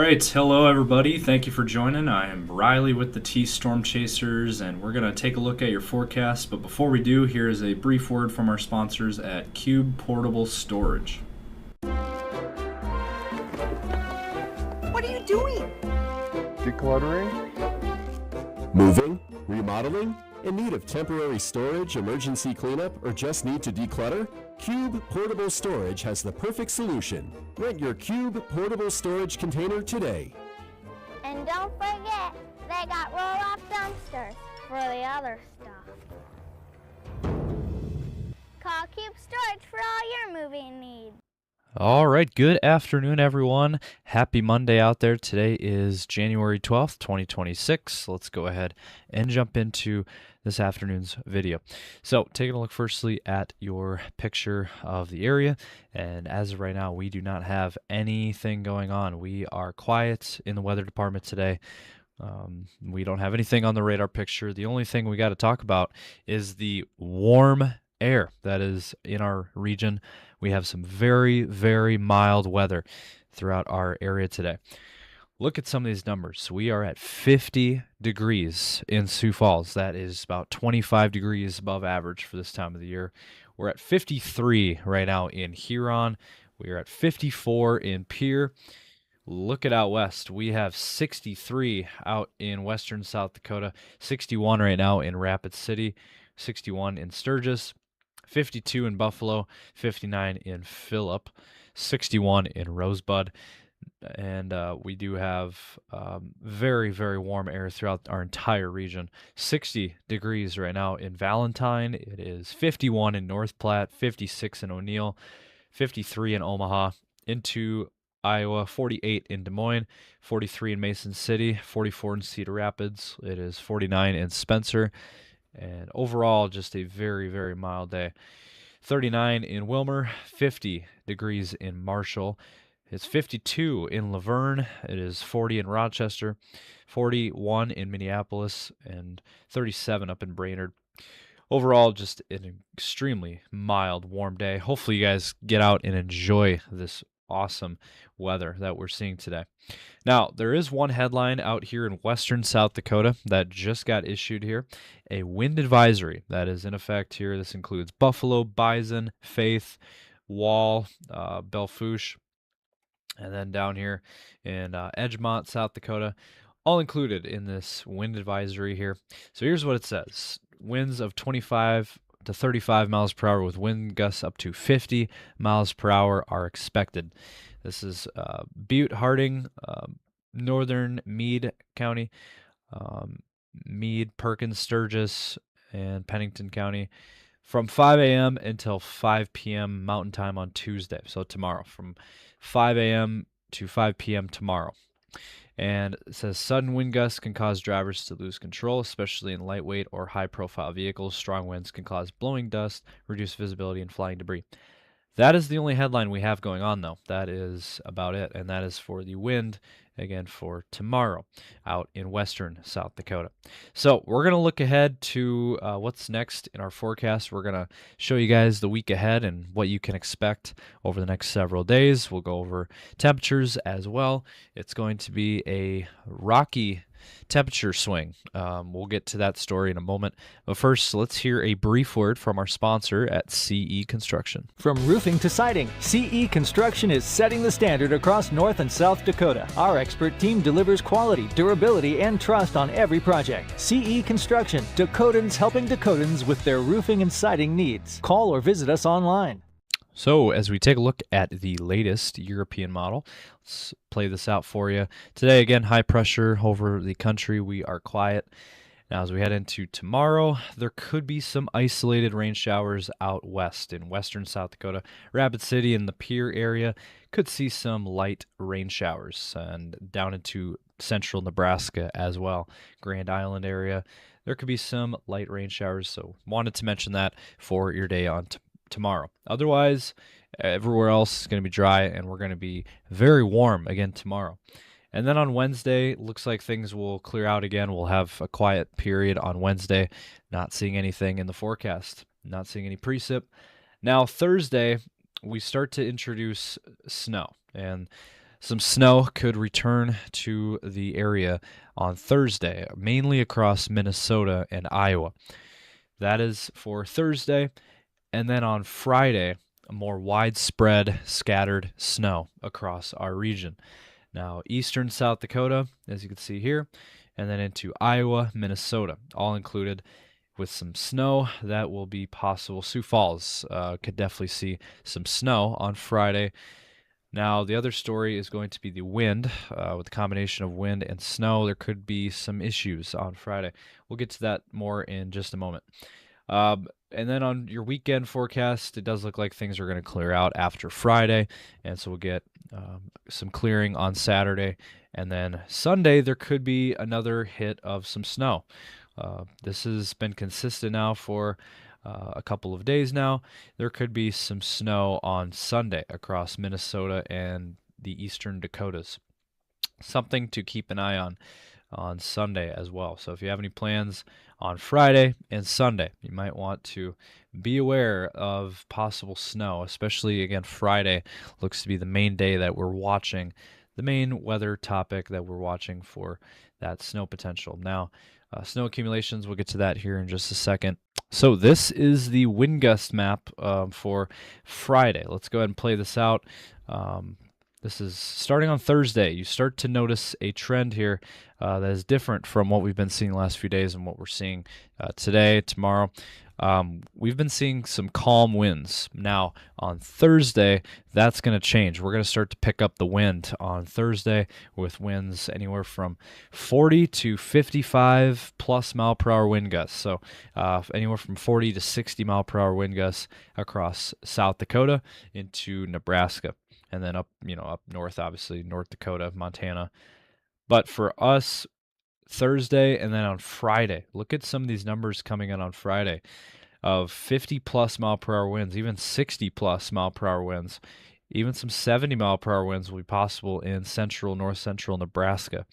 right, hello everybody. Thank you for joining. I am Riley with the T Storm Chasers, and we're going to take a look at your forecast. But before we do, here is a brief word from our sponsors at Cube Portable Storage. What are you doing? Decluttering? Moving? Remodeling? In need of temporary storage, emergency cleanup, or just need to declutter? Cube Portable Storage has the perfect solution. Rent your Cube Portable Storage container today. And don't forget, they got roll-off dumpsters for the other stuff. Call Cube Storage for all your moving needs. All right, good afternoon, everyone. Happy Monday out there. Today is January 12th, 2026. Let's go ahead and jump into this afternoon's video. So, taking a look firstly at your picture of the area, and as of right now, we do not have anything going on. We are quiet in the weather department today. We don't have anything on the radar picture. The only thing we got to talk about is the warm air that is in our region. We have some very, very mild weather throughout our area today. Look at some of these numbers. We are at 50 degrees in Sioux Falls. That is about 25 degrees above average for this time of the year. We're at 53 right now in Huron. We are at 54 in Pierre. Look at out west. We have 63 out in western South Dakota, 61 right now in Rapid City, 61 in Sturgis, 52 in Buffalo, 59 in Phillip, 61 in Rosebud. And we do have very, very warm air throughout our entire region. 60 degrees right now in Valentine. It is 51 in North Platte, 56 in O'Neill, 53 in Omaha, into Iowa, 48 in Des Moines, 43 in Mason City, 44 in Cedar Rapids. It is 49 in Spencer. And overall, just a very, very mild day. 39 in Wilmer, 50 degrees in Marshall. It's 52 in Laverne. It is 40 in Rochester, 41 in Minneapolis, and 37 up in Brainerd. Overall, just an extremely mild, warm day. Hopefully you guys get out and enjoy this awesome weather that we're seeing today. Now, there is one headline out here in western South Dakota that just got issued here. A wind advisory that is in effect here. This includes Buffalo, Bison, Faith, Wall, Belle Fourche, and then down here in Edgemont, South Dakota, all included in this wind advisory here. So here's what it says. Winds of 25 to 35 miles per hour with wind gusts up to 50 miles per hour are expected. This is Butte, Harding, northern Meade County, Meade, Perkins, Sturgis, and Pennington County from 5 a.m. until 5 p.m. Mountain Time on Tuesday, so tomorrow, from 5 a.m. to 5 p.m. tomorrow. And it says sudden wind gusts can cause drivers to lose control, especially in lightweight or high-profile vehicles. Strong winds can cause blowing dust, reduce visibility, and flying debris. That is the only headline we have going on, though. That is about it, and that is for the wind, again, for tomorrow out in western South Dakota. So we're going to look ahead to what's next in our forecast. We're going to show you guys the week ahead and what you can expect over the next several days. We'll go over temperatures as well. It's going to be a rocky temperature swing. We'll get to that story in a moment. But first, let's hear a brief word from our sponsor at CE Construction. From roofing to siding, CE Construction is setting the standard across North and South Dakota. Our expert team delivers quality, durability, and trust on every project. CE Construction, Dakotans helping Dakotans with their roofing and siding needs. Call or visit us online. So as we take a look at the latest European model, let's play this out for you. Today, again, high pressure over the country. We are quiet. Now, as we head into tomorrow, there could be some isolated rain showers out west in western South Dakota. Rapid City and the Pierre area could see some light rain showers, and down into central Nebraska as well. Grand Island area, there could be some light rain showers, so wanted to mention that for your day on tomorrow. Otherwise, everywhere else is going to be dry, and we're going to be very warm again tomorrow. And then on Wednesday, looks like things will clear out again. We'll have a quiet period on Wednesday, not seeing anything in the forecast, not seeing any precip. Now, Thursday, we start to introduce snow, and Some snow could return to the area on Thursday, mainly across Minnesota and Iowa. That is for Thursday. And then on Friday, a more widespread scattered snow across our region. Now, eastern South Dakota, as you can see here, and then into Iowa, Minnesota, all included with some snow that will be possible. Sioux Falls could definitely see some snow on Friday. Now, the other story is going to be the wind. With the combination of wind and snow, there could be some issues on Friday. We'll get to that more in just a moment. And then on your weekend forecast, it does look like things are going to clear out after Friday, and so we'll get some clearing on Saturday. And then Sunday, there could be another hit of some snow. This has been consistent now for a couple of days now. There could be some snow on Sunday across Minnesota and the eastern Dakotas. Something to keep an eye on Sunday as well. So if you have any plans on Friday and Sunday, you might want to be aware of possible snow, especially, again, Friday looks to be the main day that we're watching, the main weather topic that we're watching for that snow potential. Now, snow accumulations, we'll get to that here in just a second. So this is the wind gust map for Friday. Let's go ahead and play this out. This is starting on Thursday. You start to notice a trend here that is different from what we've been seeing the last few days and what we're seeing today, tomorrow. We've been seeing some calm winds. Now, on Thursday, that's going to change. We're going to start to pick up the wind on Thursday with winds anywhere from 40 to 55 plus mile per hour wind gusts. So anywhere from 40 to 60 mile per hour wind gusts across South Dakota into Nebraska. And then up north, obviously, North Dakota, Montana. But for us, Thursday and then on Friday, look at some of these numbers coming in on Friday of 50 plus mile per hour winds, even 60 plus mile per hour winds, even some 70 mile per hour winds will be possible in north central Nebraska.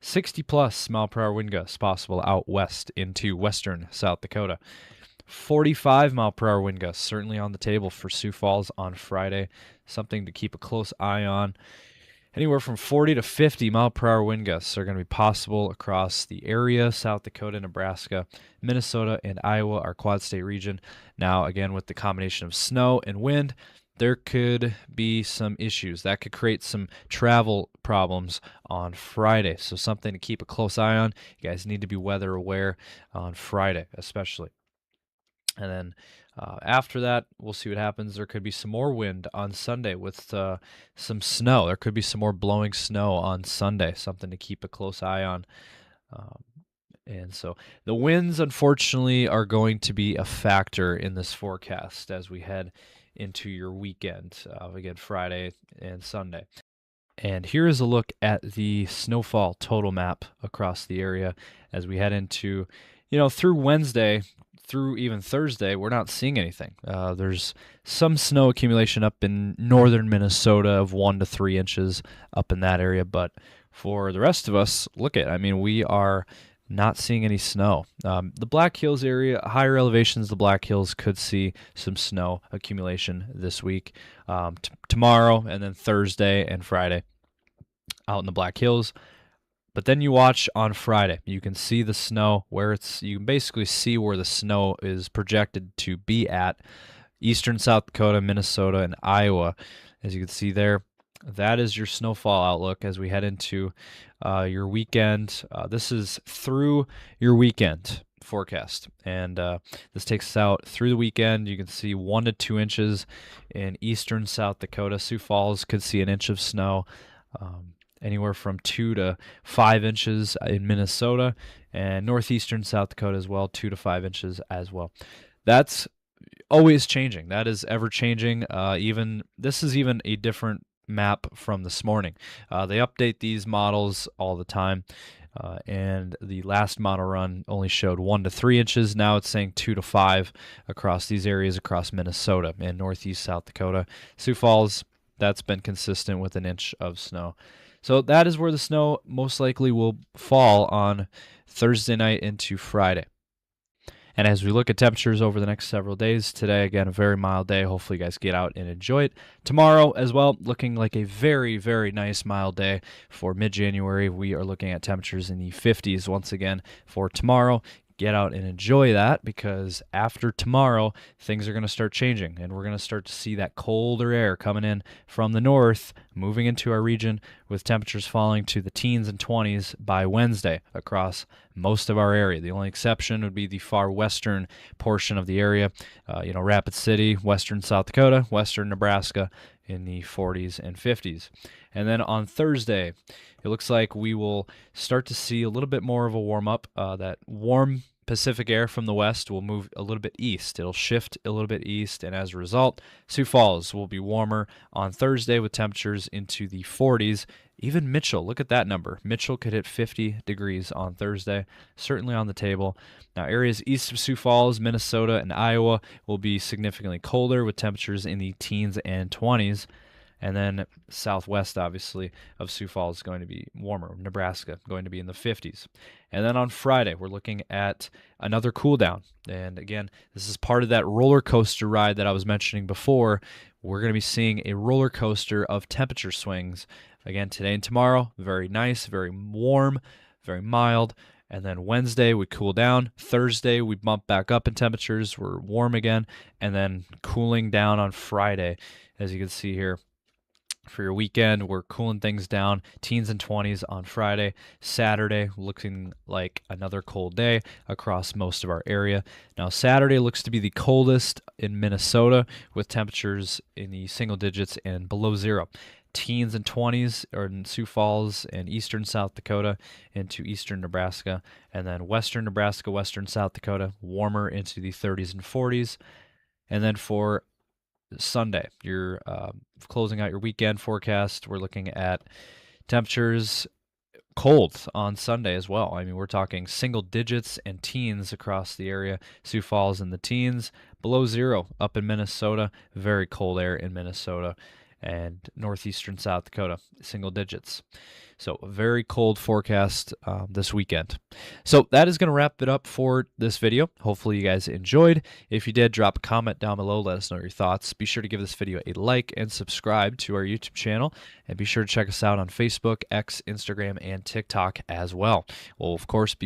60 plus mile per hour wind gusts possible out west into western South Dakota. 45 mile per hour wind gusts certainly on the table for Sioux Falls on Friday. Something to keep a close eye on. Anywhere from 40 to 50 mile per hour wind gusts are going to be possible across the area, South Dakota, Nebraska, Minnesota, and Iowa, our quad state region. Now, again, with the combination of snow and wind, there could be some issues. That could create some travel problems on Friday. So something to keep a close eye on. You guys need to be weather aware on Friday, especially. And then after that, we'll see what happens. There could be some more wind on Sunday with some snow. There could be some more blowing snow on Sunday, something to keep a close eye on. And so the winds, unfortunately, are going to be a factor in this forecast as we head into your weekend, again, Friday and Sunday. And here is a look at the snowfall total map across the area as we head into, through Wednesday, through even Thursday, we're not seeing anything. There's some snow accumulation up in northern Minnesota of 1 to 3 inches up in that area. But for the rest of us, we are not seeing any snow. The Black Hills area, higher elevations, the Black Hills could see some snow accumulation this week, tomorrow, and then Thursday and Friday out in the Black Hills. But then you watch on Friday, you can see the snow you can basically see where the snow is projected to be at eastern South Dakota, Minnesota, and Iowa. As you can see there, that is your snowfall outlook as we head into your weekend. This is through your weekend forecast, and this takes us out through the weekend. You can see 1 to 2 inches in eastern South Dakota. Sioux Falls could see an inch of snow. Anywhere from 2 to 5 inches in Minnesota, and northeastern South Dakota as well, 2 to 5 inches as well. That's always changing. That is ever changing. This is even a different map from this morning. They update these models all the time, and the last model run only showed 1 to 3 inches. Now it's saying 2 to 5 across these areas across Minnesota and northeast South Dakota. Sioux Falls, that's been consistent with an inch of snow. So that is where the snow most likely will fall on Thursday night into Friday. And as we look at temperatures over the next several days, today, again, a very mild day. Hopefully you guys get out and enjoy it. Tomorrow as well, looking like a very, very nice mild day for mid-January. We are looking at temperatures in the 50s once again for tomorrow. Get out and enjoy that, because after tomorrow, things are going to start changing, and we're going to start to see that colder air coming in from the north, moving into our region, with temperatures falling to the teens and 20s by Wednesday across most of our area. The only exception would be the far western portion of the area, Rapid City, western South Dakota, western Nebraska, in the 40s and 50s. And then on Thursday, it looks like we will start to see a little bit more of a warm-up. That warm Pacific air from the west will move a little bit east. It'll shift a little bit east, and as a result, Sioux Falls will be warmer on Thursday with temperatures into the 40s. Even Mitchell, look at that number. Mitchell could hit 50 degrees on Thursday, certainly on the table. Now, areas east of Sioux Falls, Minnesota, and Iowa will be significantly colder with temperatures in the teens and 20s. And then southwest, obviously, of Sioux Falls is going to be warmer. Nebraska going to be in the 50s. And then on Friday, we're looking at another cool down. And again, this is part of that roller coaster ride that I was mentioning before. We're going to be seeing a roller coaster of temperature swings. Again, today and tomorrow, very nice, very warm, very mild. And then Wednesday, we cool down. Thursday, we bump back up in temperatures. We're warm again. And then cooling down on Friday, as you can see here. For your weekend, we're cooling things down, teens and 20s on Friday. Saturday, looking like another cold day across most of our area. Now, Saturday looks to be the coldest in Minnesota, with temperatures in the single digits and below zero. Teens and 20s are in Sioux Falls and eastern South Dakota into eastern Nebraska, and then western Nebraska, western South Dakota, warmer into the 30s and 40s. And then for Sunday, you're closing out your weekend forecast. We're looking at temperatures cold on Sunday as well. I mean, we're talking single digits and teens across the area. Sioux Falls in the teens, below zero up in Minnesota, very cold air in Minnesota, and northeastern South Dakota, single digits. So a very cold forecast this weekend. So that is going to wrap it up for this video. Hopefully you guys enjoyed. If you did, drop a comment down below. Let us know your thoughts. Be sure to give this video a like and subscribe to our YouTube channel. And be sure to check us out on Facebook, X, Instagram, and TikTok as well. We'll, of course, be